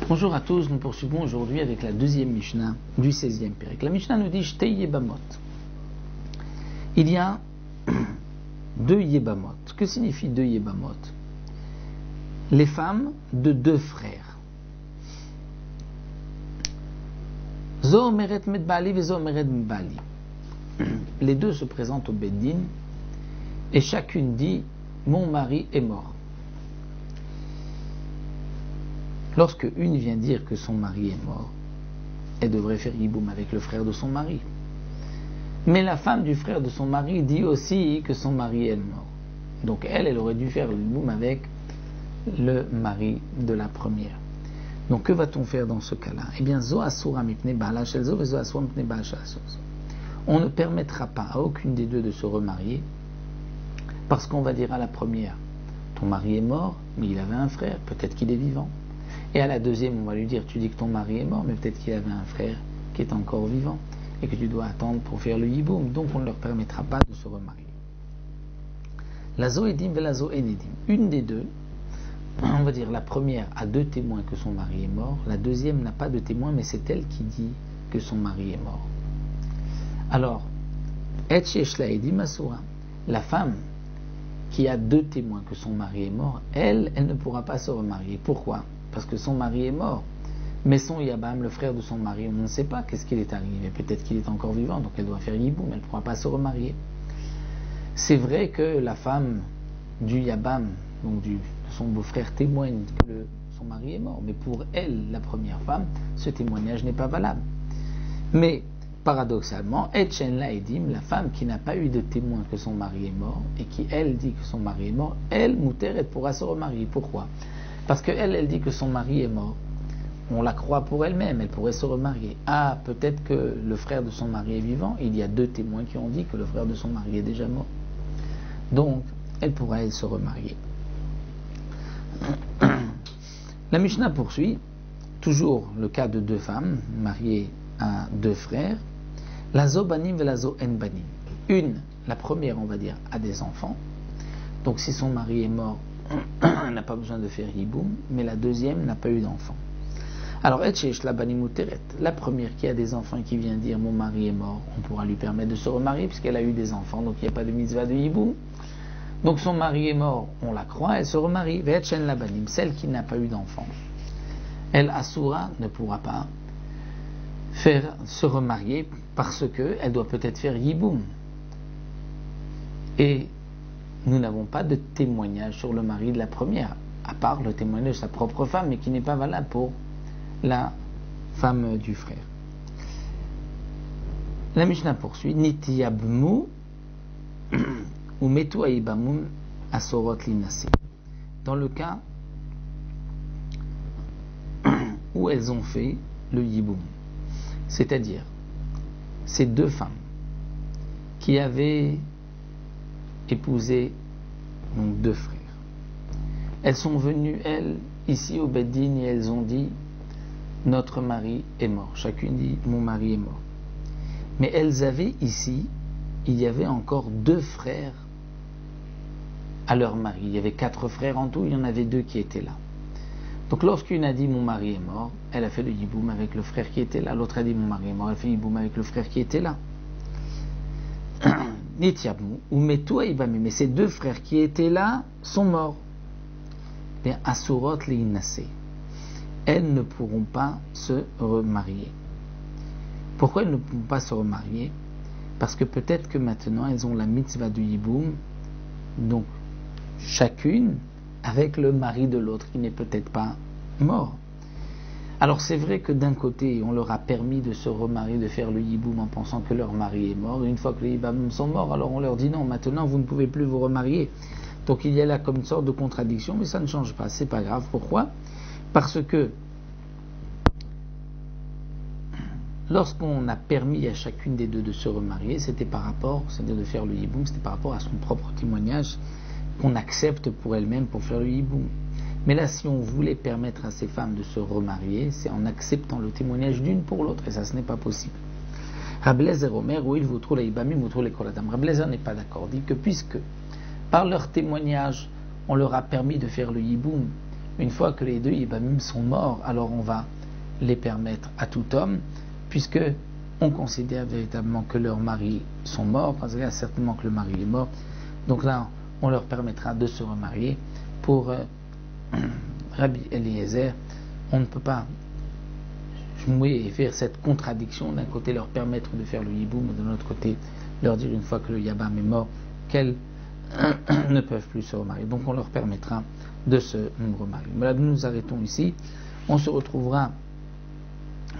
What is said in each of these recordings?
Bonjour à tous, nous poursuivons aujourd'hui avec la deuxième Mishnah du 16e Pérec. La Mishnah nous dit Shtei Yebamot. Il y a deux Yebamot. Que signifie deux Yebamot? Les femmes de deux frères. Zo omeret met Bali ve zo omeret met Bali. Les deux se présentent au Beddin et chacune dit mon mari est mort. Lorsque une vient dire que son mari est mort, elle devrait faire yiboum avec le frère de son mari. Mais la femme du frère de son mari dit aussi que son mari est mort. Donc elle aurait dû faire le yiboum avec le mari de la première. Donc que va-t-on faire dans ce cas-là? Eh bien, zo asura mipne ba'ala shel zo ve zo asura mipne ba'ala shel zo. On ne permettra pas à aucune des deux de se remarier parce qu'on va dire à la première, ton mari est mort, mais il avait un frère, peut-être qu'il est vivant. Et à la deuxième, on va lui dire, tu dis que ton mari est mort, mais peut-être qu'il avait un frère qui est encore vivant et que tu dois attendre pour faire le yiboum. Donc on ne leur permettra pas de se remarier. La zo edim ve la zo enedim. Une des deux, on va dire la première a deux témoins que son mari est mort, la deuxième n'a pas de témoins, mais c'est elle qui dit que son mari est mort. Alors, et sheshla edim asura, la femme qui a deux témoins que son mari est mort, elle ne pourra pas se remarier. Pourquoi? Parce que son mari est mort. Mais son Yabam, le frère de son mari, on ne sait pas qu'est-ce qu'il est arrivé. Peut-être qu'il est encore vivant, donc elle doit faire yiboum, elle ne pourra pas se remarier. C'est vrai que la femme du Yabam, donc de son beau-frère, témoigne que son mari est mort. Mais pour elle, la première femme, ce témoignage n'est pas valable. Mais, paradoxalement, Etchen la Edim, la femme qui n'a pas eu de témoin que son mari est mort, et qui, elle, dit que son mari est mort, elle, Mouter, elle pourra se remarier. Pourquoi? Parce qu'elle dit que son mari est mort. On la croit pour elle-même, elle pourrait se remarier. Ah, peut-être que le frère de son mari est vivant. Il y a deux témoins qui ont dit que le frère de son mari est déjà mort. Donc, elle pourrait se remarier. La Mishnah poursuit. Toujours le cas de deux femmes mariées à deux frères. La zo banim ve la zo en banim. Une, la première, on va dire, a des enfants. Donc, si son mari est mort, elle n'a pas besoin de faire yiboum, mais la deuxième n'a pas eu d'enfant. Alors, la première qui a des enfants et qui vient dire mon mari est mort, on pourra lui permettre de se remarier puisqu'elle a eu des enfants, donc il n'y a pas de mitzvah de yiboum. Donc son mari est mort, on la croit, elle se remarie. Celle qui n'a pas eu d'enfant, elle asura ne pourra pas se remarier parce qu'elle doit peut-être faire yiboum. Et nous n'avons pas de témoignage sur le mari de la première, à part le témoignage de sa propre femme, mais qui n'est pas valable pour la femme du frère. La Mishnah poursuit, Nitiyabmu ou metu aibamun asorot linase. Dans le cas où elles ont fait le yiboum, c'est-à-dire ces deux femmes qui avaient épousé donc deux frères. Elles sont venues, elles, ici au Beddin, et elles ont dit notre mari est mort. Chacune dit mon mari est mort. Mais elles avaient ici, il y avait encore deux frères à leur mari. Il y avait quatre frères en tout, il y en avait deux qui étaient là. Donc lorsqu'une a dit mon mari est mort, elle a fait le yiboum avec le frère qui était là. L'autre a dit mon mari est mort, elle a fait le yiboum avec le frère qui était là. Mais ces deux frères qui étaient là sont morts. Bien, asurot li'inase. Elles ne pourront pas se remarier. Pourquoi elles ne pourront pas se remarier? Parce que peut-être que maintenant elles ont la mitzvah du yiboum, donc chacune avec le mari de l'autre qui n'est peut-être pas mort. Alors c'est vrai que d'un côté on leur a permis de se remarier, de faire le yiboum en pensant que leur mari est mort. Et une fois que les yiboum sont morts, alors on leur dit non, maintenant vous ne pouvez plus vous remarier. Donc il y a là comme une sorte de contradiction, mais ça ne change pas, c'est pas grave. Pourquoi? Parce que lorsqu'on a permis à chacune des deux de se remarier, c'était par rapport, c'est-à-dire de faire le yiboum, c'était par rapport à son propre témoignage qu'on accepte pour elle-même pour faire le yiboum. Mais là, si on voulait permettre à ces femmes de se remarier, c'est en acceptant le témoignage d'une pour l'autre, et ça, ce n'est pas possible. Rablezer Omer, ou il vous trouve les Ibamim, vous trouve les Koladam. Rablezer n'est pas d'accord. Il dit que puisque par leur témoignage, on leur a permis de faire le Yiboum, une fois que les deux Ibamim sont morts, alors on va les permettre à tout homme, puisque on considère véritablement que leurs maris sont morts, parce qu'il y a certainement que le mari est mort. Donc là, on leur permettra de se remarier. Pour Rabbi Eliezer, on ne peut pas jouer et faire cette contradiction, d'un côté leur permettre de faire le Yiboum, et de l'autre côté leur dire une fois que le Yabam est mort, qu'elles ne peuvent plus se remarier. Donc on leur permettra de se remarier. Voilà, nous nous arrêtons ici. On se retrouvera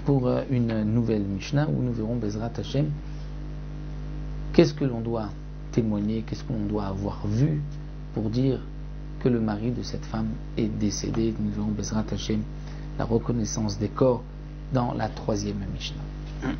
pour une nouvelle Mishnah où nous verrons Bezrat Hashem qu'est-ce que l'on doit témoigner, qu'est-ce que l'on doit avoir vu pour dire que le mari de cette femme est décédé. Nous verrons Bezrat Hashem la reconnaissance des corps dans la 3e Mishnah.